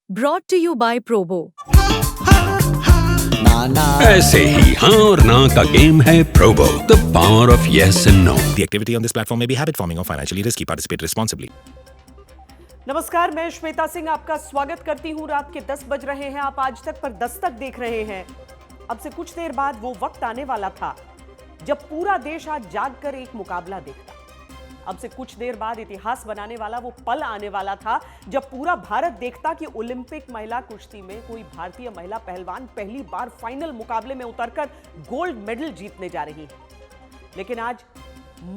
Brought to you by Probo. ऐसे ही हाँ और ना का गेम है Probo, the power of yes and no. The activity on this platform may be habit forming or financially risky. Participate responsibly. नमस्कार, मैं श्वेता सिंह आपका स्वागत करती हूं। रात के 10 बज रहे हैं, आप आज तक पर दस्तक देख रहे हैं। अब से कुछ देर बाद वो वक्त आने वाला था जब पूरा देश आज जाग कर एक मुकाबला देखता। अब से कुछ देर बाद इतिहास बनाने वाला वो पल आने वाला था जब पूरा भारत देखता कि ओलंपिक महिला कुश्ती में कोई भारतीय महिला पहलवान पहली बार फाइनल मुकाबले में उतरकर गोल्ड मेडल जीतने जा रही है। लेकिन आज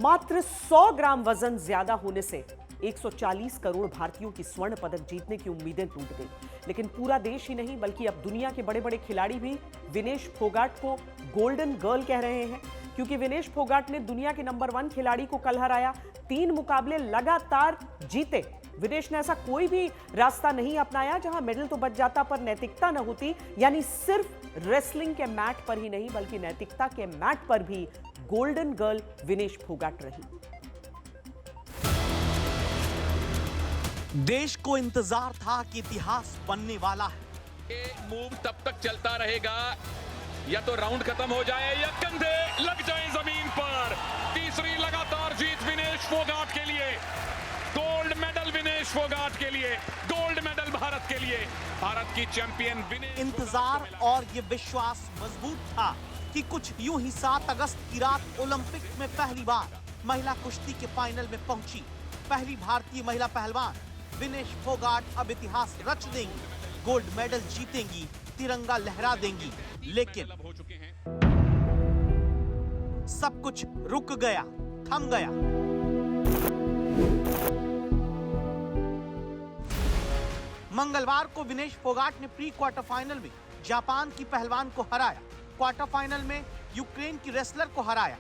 मात्र 100 ग्राम वजन ज्यादा होने से 140 करोड़ भारतीयों की स्वर्ण पदक जीतने की उम्मीदें टूट गई। लेकिन पूरा देश ही नहीं बल्कि अब दुनिया के बड़े बड़े खिलाड़ी भी विनेश फोगाट को गोल्डन गर्ल कह रहे हैं, क्योंकि विनेश फोगाट ने दुनिया के नंबर 1 खिलाड़ी को कल हराया, 3 मुकाबले लगातार जीते। विनेश ने ऐसा कोई भी रास्ता नहीं अपनाया जहां मेडल तो बच जाता पर नैतिकता न होती, यानी सिर्फ रेसलिंग के मैट पर ही नहीं बल्कि नैतिकता के मैट पर भी गोल्डन गर्ल विनेश फोगाट रही। देश को इंतजार था कि इतिहास बनने वाला है। ये मूव तब तक चलता रहेगा या तो राउंड खत्म हो जाए या कंधे लग जाए जमीन पर। तीसरी लगातार जीत विनेश फोगाट के लिए, गोल्ड मेडल विनेश फोगाट के लिए, गोल्ड मेडल भारत के लिए, भारत की चैंपियन विनेश। इंतजार और ये विश्वास मजबूत था कि कुछ यूं ही 7 अगस्त की रात ओलंपिक में पहली बार महिला कुश्ती के फाइनल में पहुंची पहली भारतीय महिला पहलवान विनेश फोगाट अब इतिहास रच देंगी, गोल्ड मेडल जीतेंगी, तिरंगा लहरा देंगी। लेकिन सब कुछ रुक गया, थम गया। मंगलवार को विनेश फोगाट ने प्री क्वार्टर फाइनल में जापान की पहलवान को हराया, क्वार्टर फाइनल में यूक्रेन की रेसलर को हराया,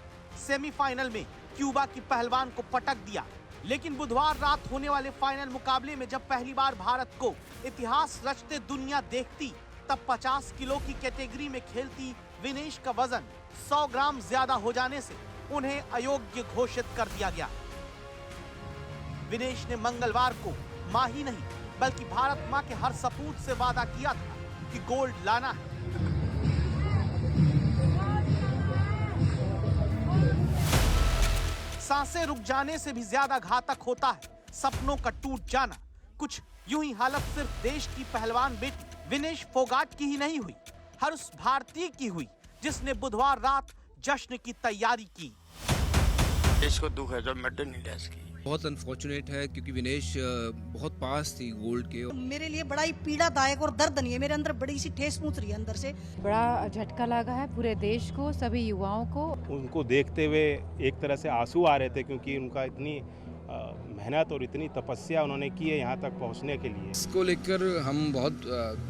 सेमीफाइनल में क्यूबा की पहलवान को पटक दिया। लेकिन बुधवार रात होने वाले फाइनल मुकाबले में जब पहली बार भारत को इतिहास रचते दुनिया देखती, तब 50 किलो की कैटेगरी में खेलती विनेश का वजन 100 ग्राम ज्यादा हो जाने से उन्हें अयोग्य घोषित कर दिया गया। विनेश ने मंगलवार को मां ही नहीं बल्कि भारत मां के हर सपूत से वादा किया था कि गोल्ड लाना है। सांसें रुक जाने से भी ज्यादा घातक होता है सपनों का टूट जाना। कुछ यूं ही हालत सिर्फ देश की पहलवान बेटी विनेश फोगाट की ही नहीं हुई, हर उस भारतीय की हुई जिसने बुधवार रात जश्न की तैयारी की। देश को दुख है जो मेडल नहीं ले सकी। बहुत अनफॉर्चुनेट है क्योंकि विनेश बहुत पास थी गोल्ड के। मेरे लिए बड़ा ही पीड़ादायक और दर्दनीय, मेरे अंदर बड़ी सी ठेस पहुंच रही है अंदर से। बड़ा झटका लगा है पूरे देश को, सभी युवाओं को। उनको देखते हुए एक तरह से आंसू आ रहे थे क्योंकि उनका इतनी मेहनत और इतनी तपस्या उन्होंने की है यहाँ तक पहुँचने के लिए। इसको लेकर हम बहुत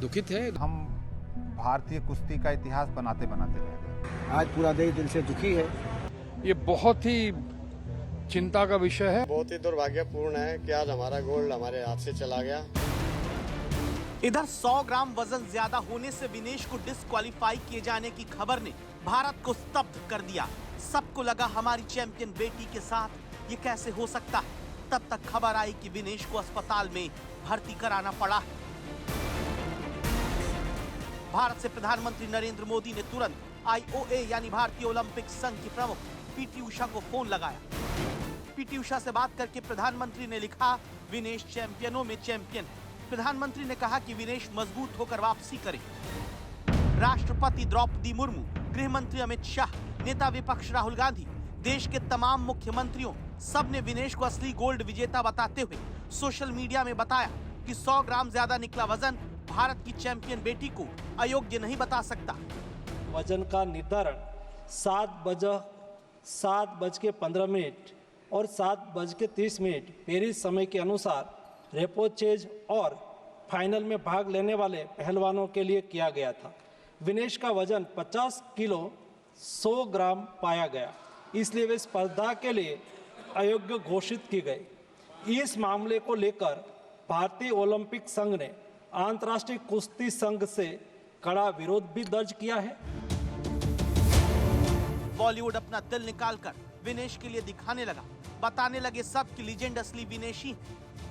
दुखित हैं। हम भारतीय कुश्ती का इतिहास बनाते बनाते रह गए। आज पूरा देश दिल से दुखी है। ये बहुत ही चिंता का विषय है। बहुत ही दुर्भाग्यपूर्ण है कि आज हमारा गोल्ड हमारे हाथ से चला गया। इधर 100 ग्राम वजन ज्यादा होने से विनेश को डिस्क्वालीफाई किए जाने की खबर ने भारत को स्तब्ध कर दिया। सबको लगा हमारी चैंपियन बेटी के साथ ये कैसे हो सकता है। तब तक खबर आई कि विनेश को अस्पताल में भर्ती कराना पड़ा है। भारत से प्रधानमंत्री नरेंद्र मोदी ने तुरंत IOA यानी भारतीय ओलंपिक संघ की प्रमुख PT उषा को फोन लगाया। PT उषा से बात करके प्रधानमंत्री ने लिखा, विनेश चैंपियनों में चैंपियन है। प्रधानमंत्री ने कहा कि विनेश मजबूत होकर वापसी करे। राष्ट्रपति द्रौपदी मुर्मू, गृह मंत्री अमित शाह, नेता विपक्ष राहुल गांधी, देश के तमाम मुख्यमंत्रियों सब ने विनेश को असली गोल्ड विजेता बताते हुए सोशल मीडिया में बताया कि 100 ग्राम ज्यादा निकला वजन भारत की चैंपियन बेटी को अयोग्य नहीं बता सकता। वजन का निर्धारण 7:15 और 7:30 पेरिस समय के अनुसार रेपोचेज और फाइनल में भाग लेने वाले पहलवानों के लिए किया गया था। विनेश का वजन 50 किलो 100 ग्राम पाया गया, इसलिए वे स्पर्धा के लिए अयोग्य घोषित की गई। इस मामले को लेकर भारतीय ओलंपिक संघ ने अंतर्राष्ट्रीय कुश्ती संघ से कड़ा विरोध भी दर्ज किया है। बॉलीवुड अपना दिल निकालकर विनेश के लिए दिखाने लगा, बताने लगे सब कि लीजेंड असली विनेश ही है।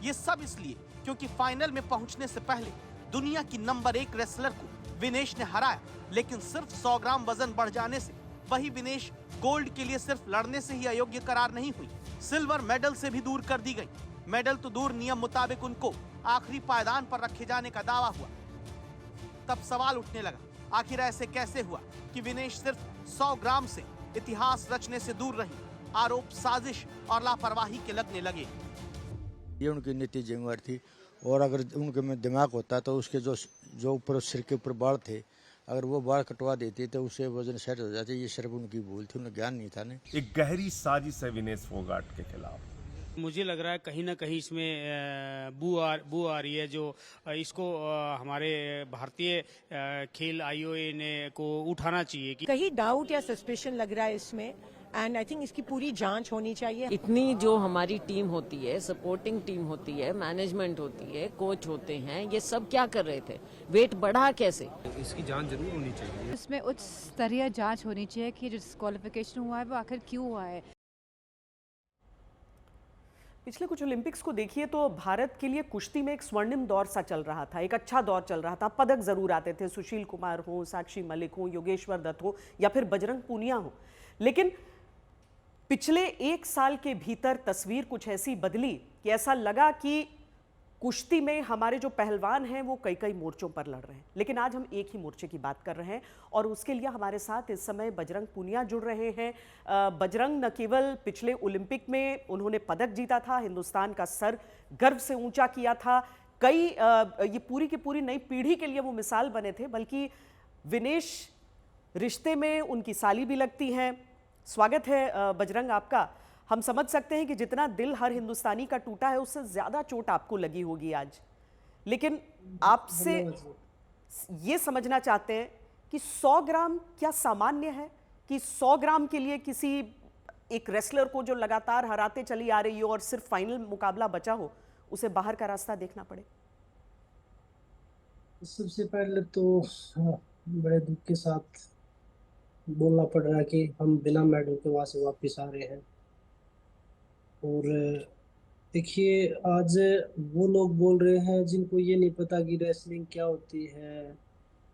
ये सब इसलिए क्योंकि फाइनल में पहुंचने से पहले दुनिया की नंबर 1 रेसलर को विनेश ने हराया, लेकिन सिर्फ 100 ग्राम वजन बढ़ जाने से वही विनेश गोल्ड के लिए सिर्फ लड़ने से ही अयोग्य करार नहीं हुई, सिल्वर मेडल से भी दूर कर दी गई। मेडल तो दूर, नियम मुताबिक उनको आखिरी पायदान पर रखे जाने का दावा हुआ। तब सवाल उठने लगा, आखिर ऐसे कैसे हुआ कि विनेश सिर्फ 100 ग्राम से इतिहास रचने से दूर रही। आरोप साजिश और लापरवाही के लगने लगे। ये उनकी नीति जिम्मेवार थी, और अगर उनके में दिमाग होता तो उसके जो ऊपर सिर के ऊपर बाल थे, अगर वो बाल कटवा देते तो उससे वजन सेट हो जाते। ये सिर्फ उनकी भूल थी, उन्हें ज्ञान नहीं था। एक गहरी साजिश है विनेश फोगाट के खिलाफ। मुझे लग रहा है कहीं ना कहीं इसमें बू आ रही है, जो इसको हमारे भारतीय खेल आईओए ने को उठाना चाहिए कि कहीं डाउट या सस्पेशन लग रहा है इसमें, एंड आई थिंक इसकी पूरी जांच होनी चाहिए। इतनी जो हमारी टीम होती है, सपोर्टिंग टीम होती है, मैनेजमेंट होती है, कोच होते हैं, ये सब क्या कर रहे थे? वेट बढ़ा कैसे? इसकी जांच जरूर होनी चाहिए। इसमें उच्च स्तरीय जांच होनी चाहिए कि जो डिस्क्वालिफिकेशन हुआ है वो आखिर क्यों हुआ है। पिछले कुछ ओलंपिक्स को देखिए तो भारत के लिए कुश्ती में एक स्वर्णिम दौर सा चल रहा था, एक अच्छा दौर चल रहा था। पदक जरूर आते थे, सुशील कुमार हो, साक्षी मलिक हो, योगेश्वर दत्त हो या फिर बजरंग पूनिया हो, लेकिन पिछले 1 साल के भीतर तस्वीर कुछ ऐसी बदली कि ऐसा लगा कि कुश्ती में हमारे जो पहलवान हैं वो कई कई मोर्चों पर लड़ रहे हैं। लेकिन आज हम एक ही मोर्चे की बात कर रहे हैं और उसके लिए हमारे साथ इस समय बजरंग पूनिया जुड़ रहे हैं। बजरंग न केवल पिछले ओलंपिक में उन्होंने पदक जीता था, हिंदुस्तान का सर गर्व से ऊंचा किया था, कई ये पूरी की पूरी नई पीढ़ी के लिए वो मिसाल बने थे, बल्कि विनेश रिश्ते में उनकी साली भी लगती हैं। स्वागत है बजरंग आपका। हम समझ सकते हैं कि जितना दिल हर हिंदुस्तानी का टूटा है उससे ज्यादा चोट आपको लगी होगी आज, लेकिन आपसे ये समझना चाहते हैं कि 100 ग्राम क्या सामान्य है कि 100 ग्राम के लिए किसी एक रेसलर को जो लगातार हराते चली आ रही हो और सिर्फ फाइनल मुकाबला बचा हो उसे बाहर का रास्ता देखना पड़े? सबसे पहले तो बड़े दुख के साथ बोलना पड़ रहा है कि हम बिना मेडल के वहां से वापस आ रहे हैं। और देखिए, आज वो लोग बोल रहे हैं जिनको ये नहीं पता कि रेसलिंग क्या होती है,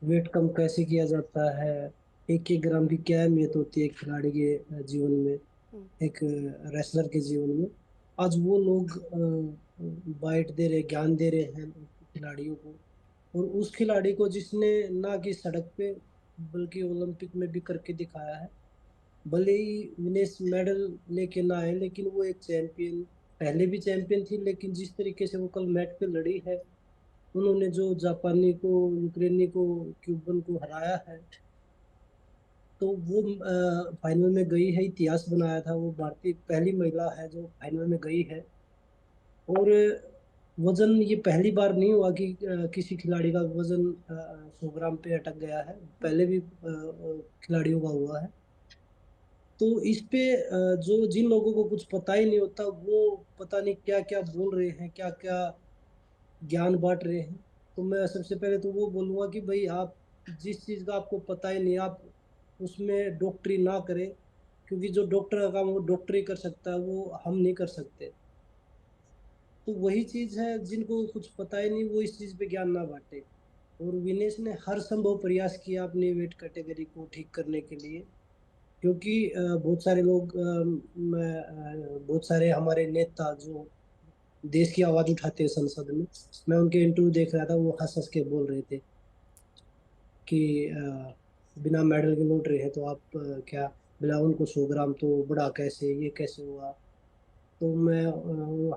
वेट कम कैसे किया जाता है, 1-1 ग्राम की क्या अहमियत होती है एक खिलाड़ी के जीवन में, एक रेसलर के जीवन में। आज वो लोग बाइट दे रहे, ज्ञान दे रहे हैं खिलाड़ियों को, और उस खिलाड़ी को जिसने ना कि सड़क पे बल्कि ओलंपिक में भी करके दिखाया है। भले ही विनेश मेडल लेके ना आए, लेकिन वो एक चैंपियन, पहले भी चैंपियन थी, लेकिन जिस तरीके से वो कल मैट पे लड़ी है, उन्होंने जो जापानी को, यूक्रेनी को, क्यूबन को हराया है, तो वो फाइनल में गई है, इतिहास बनाया था। वो भारतीय पहली महिला है जो फाइनल में गई है। और वजन ये पहली बार नहीं हुआ कि किसी खिलाड़ी का वजन 100 ग्राम पे अटक गया है, पहले भी खिलाड़ियों का हुआ है। तो इस पे जो जिन लोगों को कुछ पता ही नहीं होता वो पता नहीं क्या क्या बोल रहे हैं, क्या क्या ज्ञान बांट रहे हैं। तो मैं सबसे पहले तो वो बोलूँगा कि भाई, आप जिस चीज़ का आपको पता ही नहीं, आप उसमें डॉक्टरी ना करें, क्योंकि जो डॉक्टर का काम वो डॉक्टरी कर सकता है, वो हम नहीं कर सकते। तो वही चीज़ है, जिनको कुछ पता ही नहीं वो इस चीज़ पे ज्ञान ना बांटे। और विनेश ने हर संभव प्रयास किया अपनी वेट कैटेगरी को ठीक करने के लिए, क्योंकि बहुत सारे लोग, बहुत सारे हमारे नेता जो देश की आवाज़ उठाते हैं संसद में, मैं उनके इंटरव्यू देख रहा था, वो हंस के बोल रहे थे कि बिना मेडल के लौट रहे हैं, तो आप क्या बिना उनको 100 ग्राम तो बढ़ा कैसे, ये कैसे हुआ। तो मैं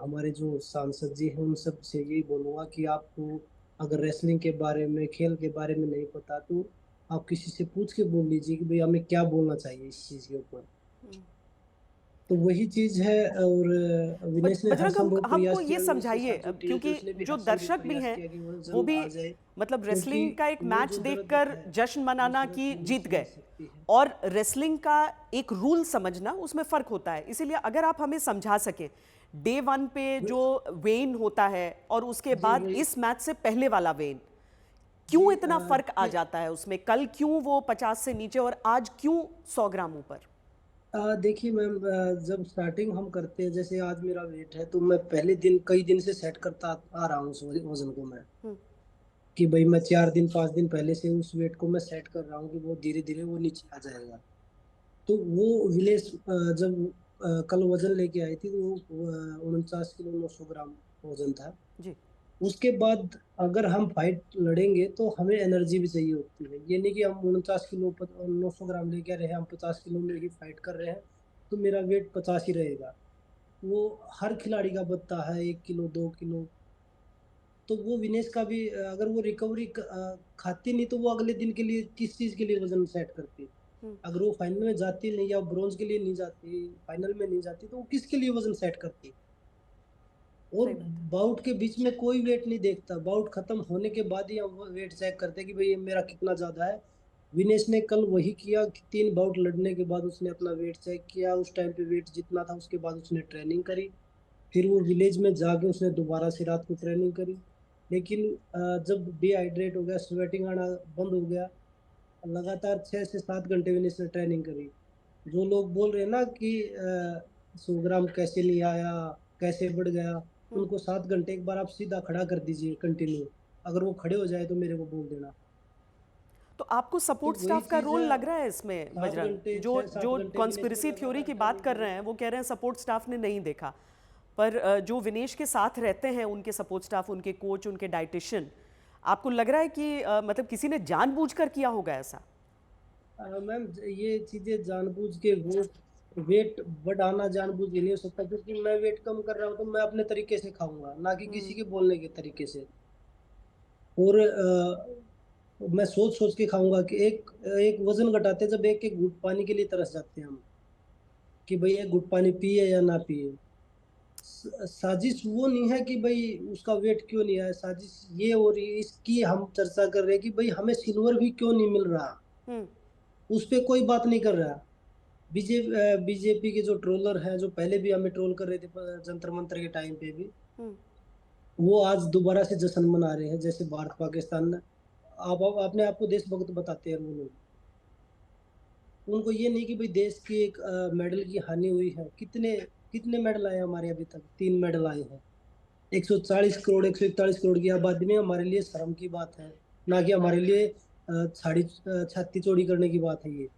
हमारे जो सांसद जी हैं उन सब से यही बोलूँगा कि आपको अगर रेसलिंग के बारे में, खेल के बारे में नहीं पता, तो आप किसी से पूछ के बोल लीजिए कि भाई हमें क्या बोलना चाहिए इस चीज़ के ऊपर। तो वही चीज़ है। और विनेश ने हमको ये समझाइए, क्योंकि जो दर्शक भी हैं वो भी मतलब रेसलिंग का एक मैच देखकर जश्न मनाना कि जीत गए और रेसलिंग का एक रूल समझना, उसमें फ़र्क होता है। इसीलिए अगर आप हमें समझा सकें, डे 1 पे जो वेन होता है और उसके बाद इस मैच से पहले वाला वेन, क्यों इतना फ़र्क आ जाता है उसमें? कल क्यों वो 50 से नीचे और आज क्यों 100 ग्राम ऊपर? देखिए मैम, जब स्टार्टिंग हम करते हैं, जैसे आज मेरा वेट है, तो मैं पहले दिन कई दिन से सेट करता आ रहा हूँ उस वजन को मैं, कि भाई मैं 4 दिन 5 दिन पहले से उस वेट को मैं सेट कर रहा हूँ कि वो धीरे धीरे वो नीचे आ जाएगा। तो वो विनेश जब कल वजन लेके आई थी तो वो 49 किलो 900 ग्राम वजन था जी। उसके बाद अगर हम फाइट लड़ेंगे तो हमें एनर्जी भी चाहिए होती है। ये नहीं कि हम 49 किलो 900 ग्राम लेके रहे, हम 50 किलो में ही फाइट कर रहे हैं तो मेरा वेट 50 ही रहेगा। वो हर खिलाड़ी का बनता है 1 किलो 2 किलो। तो वो विनेश का भी अगर वो रिकवरी खाती नहीं तो वो अगले दिन के लिए किस चीज़ के लिए वजन सेट करती। अगर वो फाइनल में जाती नहीं या ब्रॉन्ज के लिए नहीं जाती, फाइनल में नहीं जाती, तो वो किसके लिए वजन सेट करती। और बाउट के बीच में कोई वेट नहीं देखता, बाउट खत्म होने के बाद ही हम वेट चेक करते कि भाई मेरा कितना ज़्यादा है। विनेश ने कल वही किया कि 3 बाउट लड़ने के बाद उसने अपना वेट चेक किया, उस टाइम पे वेट जितना था उसके बाद उसने ट्रेनिंग करी, फिर वो विलेज में जाके उसने दोबारा से रात को ट्रेनिंग करी। लेकिन जब डिहाइड्रेट हो गया, स्वेटिंग आना बंद हो गया, लगातार 6 से 7 घंटे विनेश ने ट्रेनिंग करी। जो लोग बोल रहे हैं ना कि 100 ग्राम कैसे नहीं आया, कैसे बढ़ गया, उनको 7 घंटे एक बार आप सीधा खड़ा कर दीजिए कंटिन्यू, अगर वो खड़े हो जाए तो मेरे को बोल देना। तो आपको सपोर्ट तो स्टाफ का वही रोल चीज़ लग रहा है इसमें 7 बजरंग? घंटे, जो 6-7 जो घंटे कॉन्स्पिरेसी विनेश ने थ्योरी की लगातार बात कर रहे हैं वो कह रहे हैं सपोर्ट स्टाफ ने नहीं देखा, पर जो विनेश के साथ रहते हैं उनके सपोर्ट स्टाफ, उनके कोच, उनके डाइटिशियन, आपको लग रहा है कि मतलब किसी ने जानबूझकर किया होगा ऐसा? मैम ये चीज़ें जानबूझ के वो वेट बढ़ाना जानबूझ के नहीं हो सकता, क्योंकि मैं वेट कम कर रहा हूँ तो मैं अपने तरीके से खाऊंगा, ना कि किसी के बोलने के तरीके से। और मैं सोच सोच के खाऊंगा कि एक वजन घटाते जब एक एक घूंट पानी के लिए तरस जाते हैं हम कि भाई एक घूंट पानी पिए या ना पिए। साजिश वो नहीं है कि भाई उसका वेट क्यों नहीं आया, साजिश ये हो रही है, इसकी हम चर्चा कर रहे हैं कि भाई हमें सिल्वर भी क्यों नहीं मिल रहा, उस पे कोई बात नहीं कर रहा। बीजेपी के जो ट्रोलर हैं, जो पहले भी हमें ट्रोल कर रहे थे जंतर मंतर के टाइम पे भी, वो आज दोबारा से जश्न मना रहे हैं। जैसे भारत पाकिस्तान अपने आप को देशभक्त बताते हैं वो लोग। उनको ये नहीं कि भाई देश की एक मेडल की हानि हुई है। कितने मेडल आए हमारे अभी तक? 3 मेडल आए हैं। 140 करोड़ 141 करोड़ की आबादी में हमारे लिए शर्म की बात है, ना कि हमारे लिए छाती चौड़ी करने की बात है। ये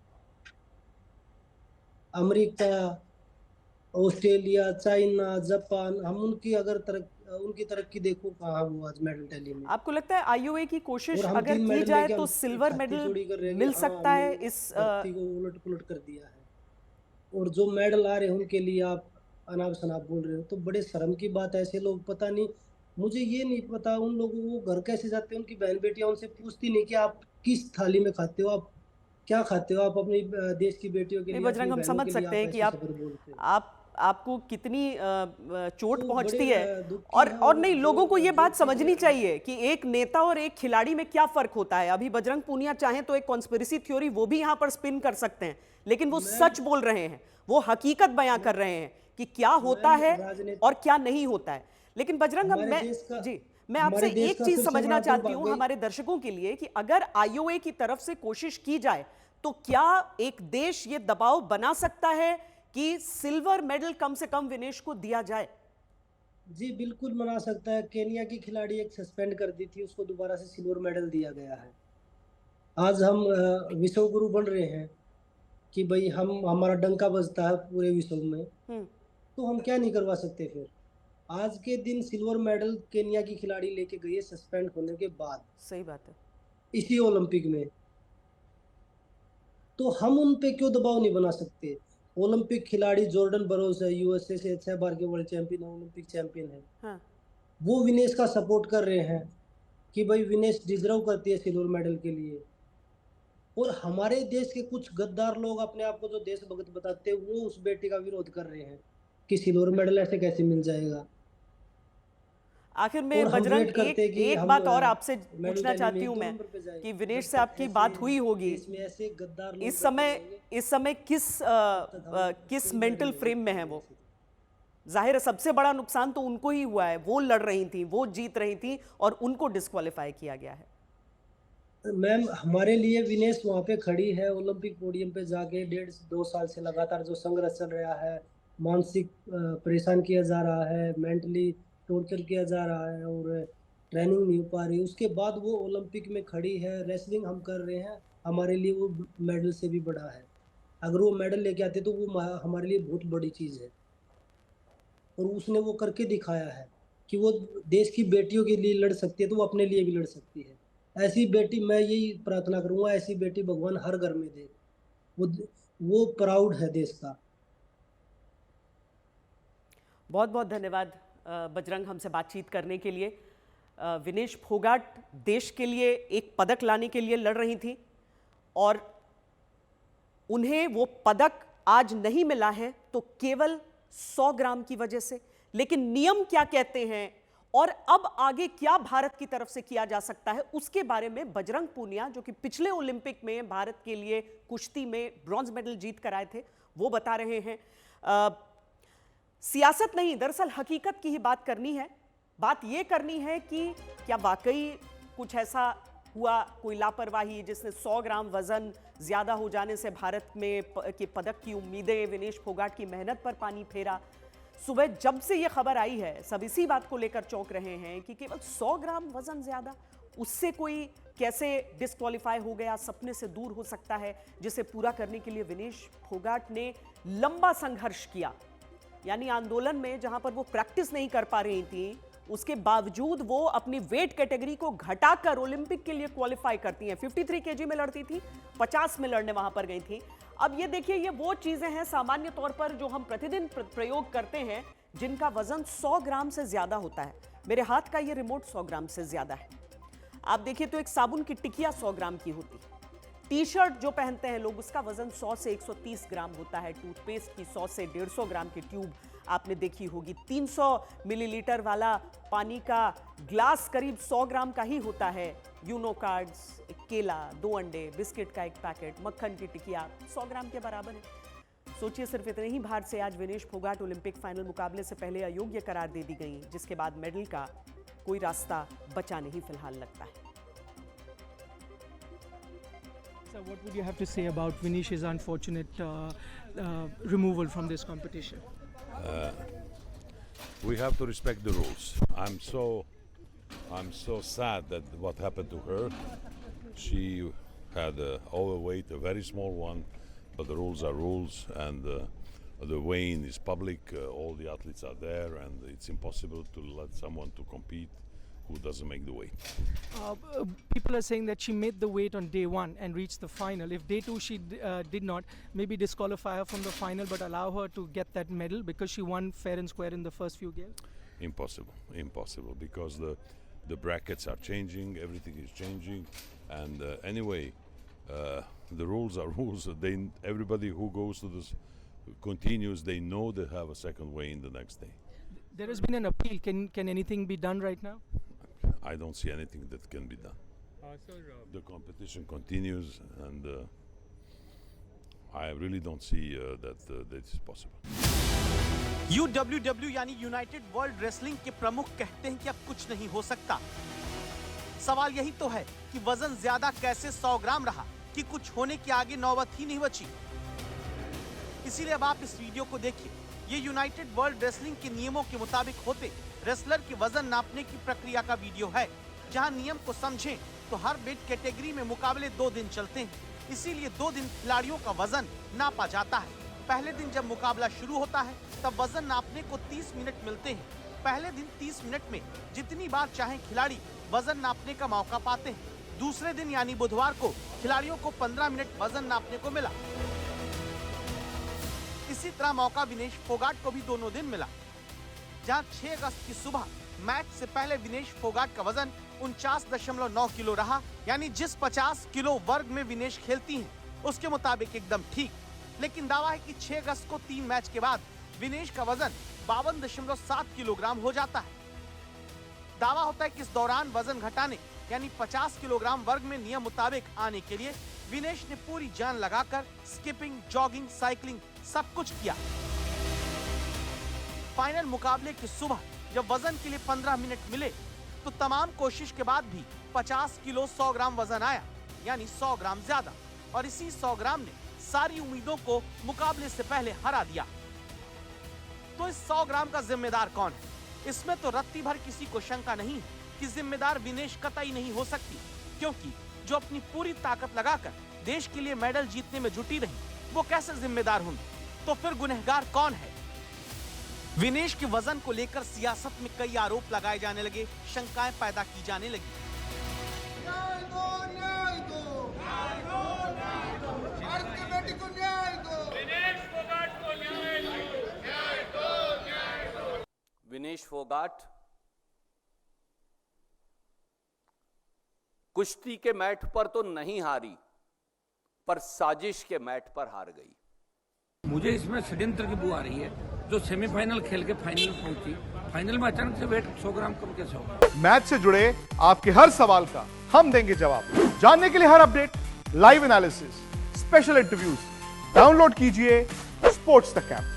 अमेरिका, ऑस्ट्रेलिया, चाइना, जापान, हम उनकी तरक्की देखो कहाँ वो आज मेडल टैली में। आपको लगता है आईओए की कोशिश और हम अगर 3 की मेडल जाए लेके तो हम सिल्वर छाती मेडल चौड़ी कर रहे हैं मिल कि सकता हाँ, है हमने इस धरती को उलट पुलट कर दिया है। और जो मेडल आ रहे हैं उनके लिए आप अनाप शनाप बोल रहे हो, तो बड़े शर्म की बात है। ऐसे लोग, पता नहीं, मुझे ये नहीं पता उन लोगों को घर कैसे जाते हैं, उनकी बहन बेटियां उनसे पूछती नहीं कि आप किस थाली में खाते हो, आप क्या खाते हो, आप अपनी देश की बेटियों के लिए, बजरंग, हम समझ सकते हैं कि आपको कितनी चोट पहुंचती है। और नहीं, लोगों को ये बात समझनी चाहिए कि एक नेता और एक खिलाड़ी में क्या फर्क होता है। अभी बजरंग पूनिया चाहें तो एक कॉन्स्पिरेसी थ्योरी वो भी यहाँ पर स्पिन कर सकते हैं, लेकिन वो सच बोल रहे हैं, वो हकीकत बयां कर रहे हैं कि क्या होता है और क्या नहीं होता है। लेकिन बजरंग, मैं आपसे एक चीज समझना चाहती हूँ हमारे दर्शकों के लिए कि अगर आईओए की तरफ से कोशिश की जाए तो क्या एक देश ये दबाव बना सकता है कि सिल्वर मेडल कम से कम विनेश को दिया जाए? जी बिल्कुल बना सकता है। केनिया की खिलाड़ी एक सस्पेंड कर दी थी, उसको दोबारा से सिल्वर मेडल दिया गया है। आज हम विश्व गुरु बन रहे हैं कि भाई हमारा डंका बजता है पूरे विश्व में, तो हम क्या नहीं करवा सकते। फिर आज के दिन सिल्वर मेडल केनिया की खिलाड़ी लेके गई है सस्पेंड होने के बाद। सही बात है। इसी ओलंपिक में तो हम उन पे क्यों दबाव नहीं बना सकते? ओलंपिक खिलाड़ी जॉर्डन बरोस है, यूएसए से 6 बार के वर्ल्ड चैंपियन है, ओलंपिक चैंपियन है। हाँ। वो विनेश का सपोर्ट कर रहे हैं कि भाई विनेश डिजर्व करती है सिल्वर मेडल के लिए। और हमारे देश के कुछ गद्दार लोग अपने आप को जो देशभक्त बताते हैं, वो उस बेटी का विरोध कर रहे हैं कि सिल्वर मेडल ऐसे कैसे मिल जाएगा। आखिर में बजरंग एक बात और आपसे पूछना चाहती हूं मैं कि विनेश से आपकी बात हुई होगी, इस समय किस मेंटल फ्रेम में है वो? जाहिर है सबसे बड़ा नुकसान तो उनको ही हुआ है, वो लड़ रही थी, वो जीत रही थी और उनको डिस्क्वालीफाई किया गया है। मैम हमारे लिए विनेश वहाँ पे खड़ी है ओलंपिक पोडियम पे जाके, 1.5-2 साल से लगातार जो संघर्ष चल रहा है, मानसिक परेशान किया जा रहा है, मेंटली टॉर्चर किया जा रहा है, और ट्रेनिंग नहीं हो पा रही, उसके बाद वो ओलंपिक में खड़ी है, रेसलिंग हम कर रहे हैं, हमारे लिए वो मेडल से भी बड़ा है। अगर वो मेडल लेके आते तो वो हमारे लिए बहुत बड़ी चीज़ है, और उसने वो करके दिखाया है कि वो देश की बेटियों के लिए लड़ सकती है तो वो अपने लिए भी लड़ सकती है। ऐसी बेटी, मैं यही प्रार्थना करूँगा, ऐसी बेटी भगवान हर घर में दे। वो प्राउड है देश का। बहुत बहुत धन्यवाद बजरंग हमसे बातचीत करने के लिए। विनेश फोगाट देश के लिए एक पदक लाने के लिए लड़ रही थी और उन्हें वो पदक आज नहीं मिला है तो केवल 100 ग्राम की वजह से। लेकिन नियम क्या कहते हैं और अब आगे क्या भारत की तरफ से किया जा सकता है, उसके बारे में बजरंग पूनिया, जो कि पिछले ओलंपिक में भारत के लिए कुश्ती में ब्रॉन्ज मेडल जीत कर आए थे, वो बता रहे हैं। सियासत नहीं, दरअसल हकीकत की ही बात करनी है। बात ये करनी है कि क्या वाकई कुछ ऐसा हुआ, कोई लापरवाही जिसने 100 ग्राम वजन ज्यादा हो जाने से भारत में के पदक की उम्मीदें, विनेश फोगाट की मेहनत पर पानी फेरा। सुबह जब से ये खबर आई है सब इसी बात को लेकर चौंक रहे हैं कि केवल 100 ग्राम वजन ज्यादा, उससे कोई कैसे डिस्क्वालीफाई हो गया, सपने से दूर हो सकता है, जिसे पूरा करने के लिए विनेश फोगाट ने लंबा संघर्ष किया। यानी आंदोलन में जहां पर वो प्रैक्टिस नहीं कर पा रही थी, उसके बावजूद वो अपनी वेट कैटेगरी को घटाकर ओलंपिक के लिए क्वालिफाई करती हैं। 53 केजी में लड़ती थी, 50 में लड़ने वहां पर गई थी। अब ये देखिए, ये वो चीजें हैं सामान्य तौर पर जो हम प्रतिदिन प्रयोग करते हैं, जिनका वजन 100 ग्राम से ज्यादा होता है। मेरे हाथ का ये रिमोट 100 ग्राम से ज्यादा है। आप देखिए तो एक साबुन की टिकिया 100 ग्राम की होती है। टी शर्ट जो पहनते हैं लोग, उसका वजन 100 से 130 ग्राम होता है। टूथपेस्ट की 100 से 150 ग्राम की ट्यूब आपने देखी होगी। 300 मिलीलीटर वाला पानी का ग्लास करीब 100 ग्राम का ही होता है। यूनो कार्ड्स, एक केला, 2 अंडे, बिस्किट का एक पैकेट, मक्खन की टिकिया 100 ग्राम के बराबर है। सोचिए, सिर्फ इतने ही भार से आज विनेश फोगाट ओलंपिक फाइनल मुकाबले से पहले अयोग्य करार दे दी गई, जिसके बाद मेडल का कोई रास्ता बचा नहीं फिलहाल लगता है। So what would you have to say about Vinish's unfortunate removal from this competition? We have to respect the rules. I'm so sad that what happened to her. She had overweight, a very small one, but the rules are rules, and the weighing is public. All the athletes are there, and it's impossible to let someone to compete who doesn't make the weight. People are saying that she made the weight on day 1 and reached the final. If day 2 she did not, maybe disqualify her from the final but allow her to get that medal because she won fair and square in the first few games? Impossible, because the brackets are changing, everything is changing, and anyway, the rules are rules. Everybody who goes to this continues, they know they have a second weigh in the next day. There has been an appeal. Can anything be done right now? I don't see anything that can be done. The competition continues, and I really don't see that is possible. UWW यानी United world wrestling के प्रमुख कहते हैं कि अब कुछ नहीं हो सकता। सवाल यही तो है कि वजन ज्यादा कैसे 100 ग्राम रहा कि कुछ होने के आगे नौबत ही नहीं बची। इसीलिए अब आप इस वीडियो को देखिए। ये यूनाइटेड वर्ल्ड रेसलिंग के नियमों के मुताबिक होते रेसलर के वजन नापने की प्रक्रिया का वीडियो है, जहां नियम को समझें तो हर वेट कैटेगरी में मुकाबले 2 दिन चलते हैं। इसीलिए 2 दिन खिलाड़ियों का वजन नापा जाता है। पहले दिन जब मुकाबला शुरू होता है तब वजन नापने को 30 मिनट मिलते हैं। पहले दिन 30 मिनट में जितनी बार चाहे खिलाड़ी वजन नापने का मौका पाते हैं। दूसरे दिन यानी बुधवार को खिलाड़ियों को 15 मिनट वजन नापने को मिला। इसी तरह मौका विनेश फोगाट को भी दोनों दिन मिला, जहां 6 अगस्त की सुबह मैच से पहले विनेश फोगाट का वजन 49.9 किलो रहा, यानी जिस 50 किलो वर्ग में विनेश खेलती हैं उसके मुताबिक एकदम ठीक। लेकिन दावा है कि 6 अगस्त को 3 मैच के बाद विनेश का वजन 52.7 किलोग्राम हो जाता है। दावा होता है कि इस दौरान वजन घटाने यानी 50 किलोग्राम वर्ग में नियम मुताबिक आने के लिए विनेश ने पूरी जान लगाकर स्किपिंग, जॉगिंग, साइकिलिंग सब कुछ किया। फाइनल मुकाबले की सुबह जब वजन के लिए 15 मिनट मिले तो तमाम कोशिश के बाद भी 50 किलो 100 ग्राम वजन आया, यानी 100 ग्राम ज्यादा, और इसी 100 ग्राम ने सारी उम्मीदों को मुकाबले से पहले हरा दिया। तो इस 100 ग्राम का जिम्मेदार कौन है? इसमें तो रत्ती भर किसी को शंका नहीं है। इसकी जिम्मेदार विनेश कतई नहीं हो सकती, क्योंकि जो अपनी पूरी ताकत लगाकर देश के लिए मेडल जीतने में जुटी रही, वो कैसे जिम्मेदार होंगी? तो फिर गुनहगार कौन है? विनेश के वजन को लेकर सियासत में कई आरोप लगाए जाने लगे, शंकाएं पैदा की जाने लगी। विनेश फोगाट कुश्ती के मैट पर तो नहीं हारी, पर साजिश के मैट पर हार गई। मुझे इसमें षड्यंत्र की बू आ रही है। जो सेमीफाइनल खेल के फाइनल पहुंची, फाइनल में अचानक से वेट 100 ग्राम कम कैसे होगा? मैच से जुड़े आपके हर सवाल का हम देंगे जवाब। जानने के लिए हर update, live analysis, special interviews, download कीजिए स्पोर्ट्स तक ऐप।